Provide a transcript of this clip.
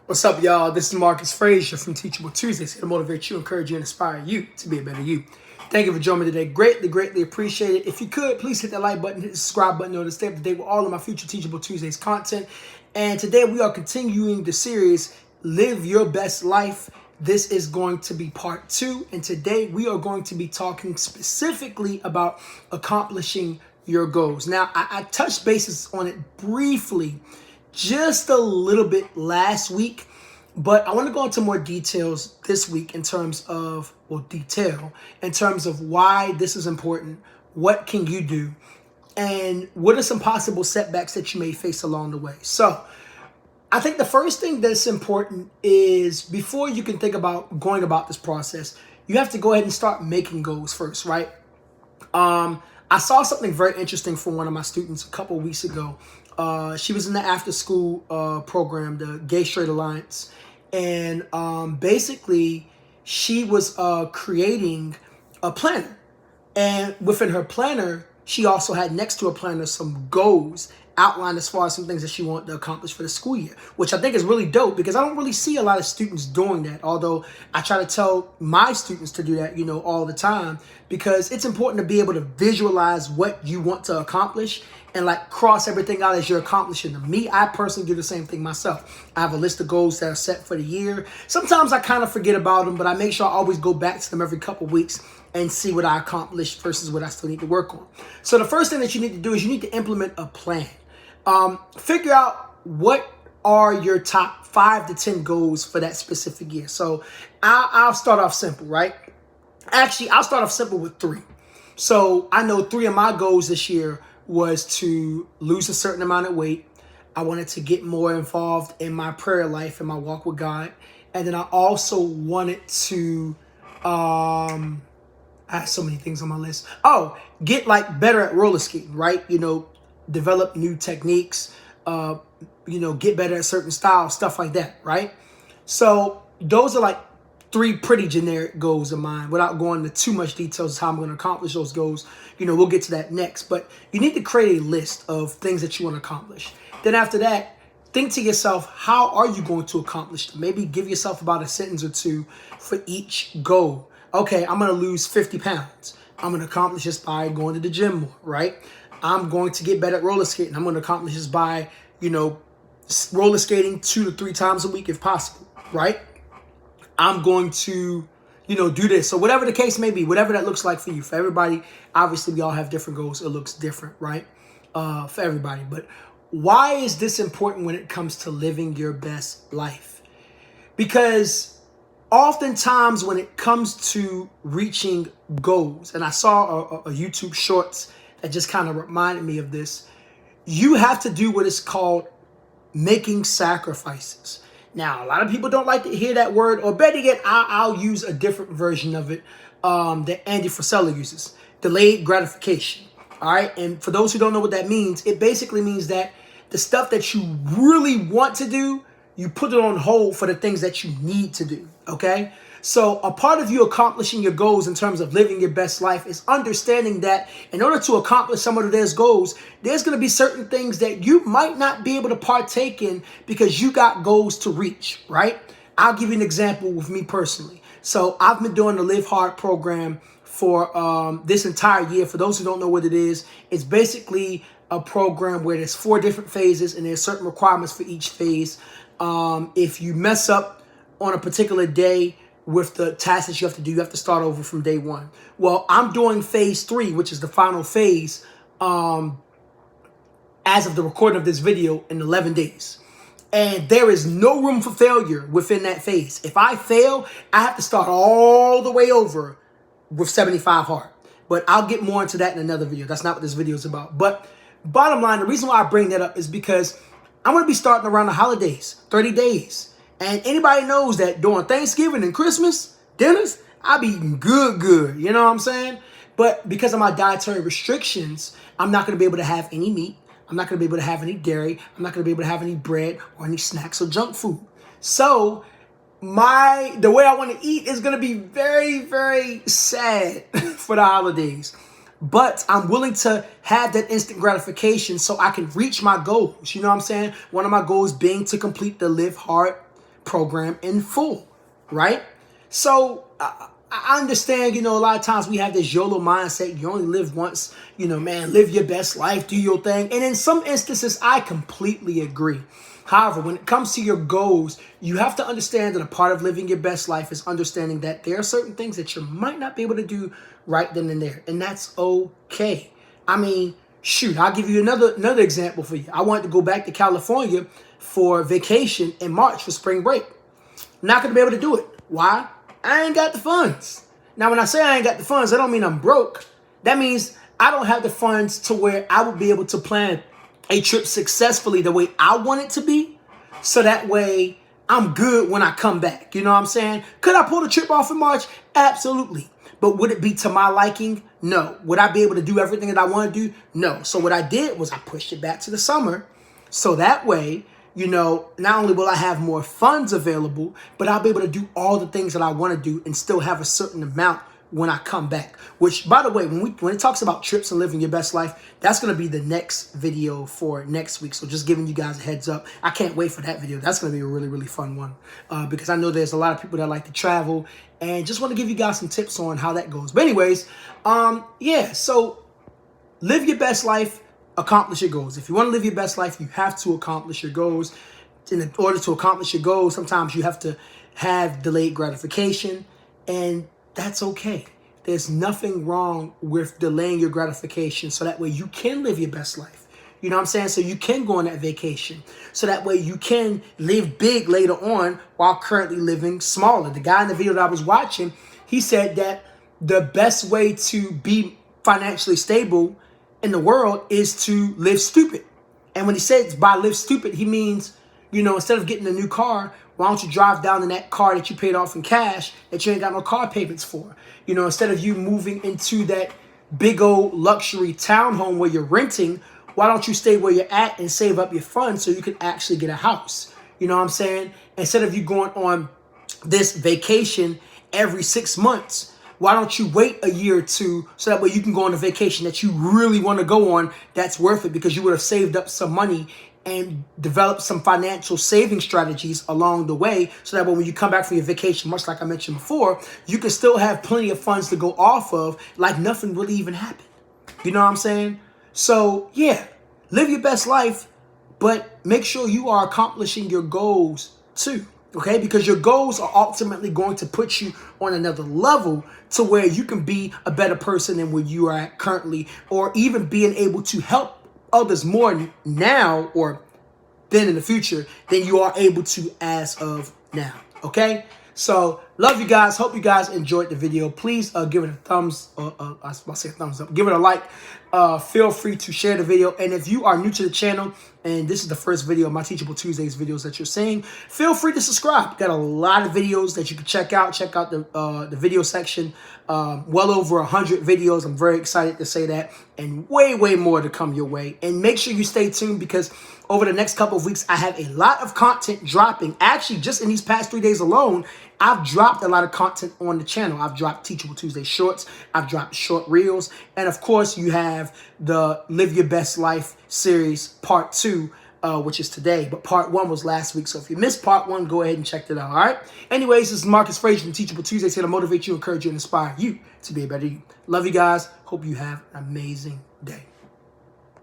What's up, y'all? This is Marcus Frazier from Teachable Tuesdays, here to motivate you, encourage you, and inspire you to be a better you. Thank you for joining me today. Greatly appreciate it. If you could, please hit that like button, hit the subscribe button, to stay up to date with all of my future Teachable Tuesdays content. And today we are continuing the series, Live Your Best Life. This is going to be part 2. And today we are going to be talking specifically about accomplishing your goals. Now, I touched bases on it briefly just a little bit last week, but I want to go into more details this week in terms of, why this is important, what can you do, and what are some possible setbacks that you may face along the way. So I think the first thing that's important is before you can think about going about this process, you have to go ahead and start making goals first, right? I saw something very interesting from one of my students a couple of weeks ago. She was in the after school program, the Gay Straight Alliance. And basically, she was creating a planner. And within her planner, she also had next to a planner some goals outlined as far as some things that she wanted to accomplish for the school year, which I think is really dope because I don't really see a lot of students doing that. Although I try to tell my students to do that, all the time, because it's important to be able to visualize what you want to accomplish and like cross everything out as you're accomplishing them. Me, I personally do the same thing myself. I have a list of goals that are set for the year. Sometimes I kind of forget about them, but I make sure I always go back to them every couple of weeks and see what I accomplished versus what I still need to work on. So the first thing that you need to do is you need to implement a plan. Figure out what are your top 5 to 10 goals for that specific year. So I'll start off simple, right? Actually, I'll start off simple with 3. So I know 3 of my goals this year was to lose a certain amount of weight. I wanted to get more involved in my prayer life and my walk with God. And then I also wanted to, I have so many things on my list. Get like better at roller skating, right? Develop new techniques, get better at certain styles, stuff like that, right? So those are like 3 pretty generic goals of mine without going into too much details of how I'm going to accomplish those goals. We'll get to that next, but you need to create a list of things that you want to accomplish. Then after that, think to yourself, how are you going to accomplish them? Maybe give yourself about a sentence or 2 for each goal. Okay, I'm going to lose 50 pounds. I'm going to accomplish this by going to the gym more, right? I'm going to get better at roller skating. I'm going to accomplish this by, roller skating 2 to 3 times a week if possible, right? I'm going to, do this. So whatever the case may be, whatever that looks like for you. For everybody, obviously we all have different goals. It looks different, right? For everybody. But why is this important when it comes to living your best life? Because oftentimes when it comes to reaching goals, and I saw a YouTube shorts that just kind of reminded me of this, you have to do what is called making sacrifices. Now, a lot of people don't like to hear that word, or better yet, I'll use a different version of it that Andy Frisella uses, delayed gratification. All right, and for those who don't know what that means, it basically means that the stuff that you really want to do, you put it on hold for the things that you need to do, okay? So a part of you accomplishing your goals in terms of living your best life is understanding that in order to accomplish some of those goals, there's going to be certain things that you might not be able to partake in because you got goals to reach, right? I'll give you an example with me personally. So I've been doing the Live Hard program for this entire year. For those who don't know what it is, it's basically a program where there's 4 different phases and there's certain requirements for each phase. If you mess up on a particular day with the tasks that you have to do, you have to start over from day 1. Well, I'm doing phase 3, which is the final phase, as of the recording of this video, in 11 days. And there is no room for failure within that phase. If I fail, I have to start all the way over with 75 hard. But I'll get more into that in another video. That's not what this video is about. But bottom line, the reason why I bring that up is because I'm going to be starting around the holidays, 30 days. And anybody knows that during Thanksgiving and Christmas dinners, I be eating good. You know what I'm saying? But because of my dietary restrictions, I'm not going to be able to have any meat. I'm not going to be able to have any dairy. I'm not going to be able to have any bread or any snacks or junk food. So the way I want to eat is going to be very, very sad for the holidays. But I'm willing to have that instant gratification so I can reach my goals. You know what I'm saying? One of my goals being to complete the Live Hard program in full, right? So I understand, a lot of times we have this YOLO mindset. You only live once, man, live your best life, do your thing. And in some instances, I completely agree. However, when it comes to your goals, you have to understand that a part of living your best life is understanding that there are certain things that you might not be able to do right then and there. And that's okay. I mean, shoot, I'll give you another example for you. I wanted to go back to California for vacation in March for spring break. Not going to be able to do it. Why? I ain't got the funds. Now, when I say I ain't got the funds, I don't mean I'm broke. That means I don't have the funds to where I would be able to plan a trip successfully the way I want it to be. So that way I'm good when I come back. You know what I'm saying? Could I pull the trip off in March? Absolutely. But would it be to my liking? No. Would I be able to do everything that I want to do? No. So what I did was I pushed it back to the summer. So that way, not only will I have more funds available, but I'll be able to do all the things that I want to do and still have a certain amount when I come back. Which, by the way, when it talks about trips and living your best life, that's going to be the next video for next week. So just giving you guys a heads up. I can't wait for that video. That's going to be a really, really fun one because I know there's a lot of people that like to travel and just want to give you guys some tips on how that goes. But anyways, so live your best life. Accomplish your goals. If you want to live your best life, you have to accomplish your goals. In order to accomplish your goals, sometimes you have to have delayed gratification, and that's okay. There's nothing wrong with delaying your gratification so that way you can live your best life. You know what I'm saying? So you can go on that vacation. So that way you can live big later on while currently living smaller. The guy in the video that I was watching, he said that the best way to be financially stable in the world is to live stupid. And when he says by live stupid, he means, instead of getting a new car, why don't you drive down in that car that you paid off in cash that you ain't got no car payments for? Instead of you moving into that big old luxury townhome where you're renting, why don't you stay where you're at and save up your funds so you can actually get a house? You know what I'm saying? Instead of you going on this vacation every 6 months, why don't you wait a year or two so that way you can go on a vacation that you really want to go on that's worth it because you would have saved up some money and developed some financial saving strategies along the way so that way when you come back from your vacation, much like I mentioned before, you can still have plenty of funds to go off of like nothing really even happened. You know what I'm saying? So, yeah, live your best life, but make sure you are accomplishing your goals too. Okay, because your goals are ultimately going to put you on another level to where you can be a better person than where you are at currently, or even being able to help others more now or then in the future than you are able to as of now. Okay, so love you guys. Hope you guys enjoyed the video. Please give it a thumbs. I say thumbs up. Give it a like. Feel free to share the video. And if you are new to the channel and this is the first video of my Teachable Tuesdays videos that you're seeing, feel free to subscribe. Got a lot of videos that you can check out. Check out the video section. Well over 100 videos. I'm very excited to say that. And way, way more to come your way. And make sure you stay tuned because over the next couple of weeks, I have a lot of content dropping. Actually, just in these past 3 days alone, I've dropped a lot of content on the channel. I've dropped Teachable Tuesday shorts. I've dropped short reels. And of course, you have the Live Your Best Life series part 2, which is today. But part 1 was last week. So if you missed part 1, go ahead and check it out. All right. Anyways, this is Marcus Frazier from Teachable Tuesdays here to motivate you, encourage you, and inspire you to be a better you. Love you guys. Hope you have an amazing day.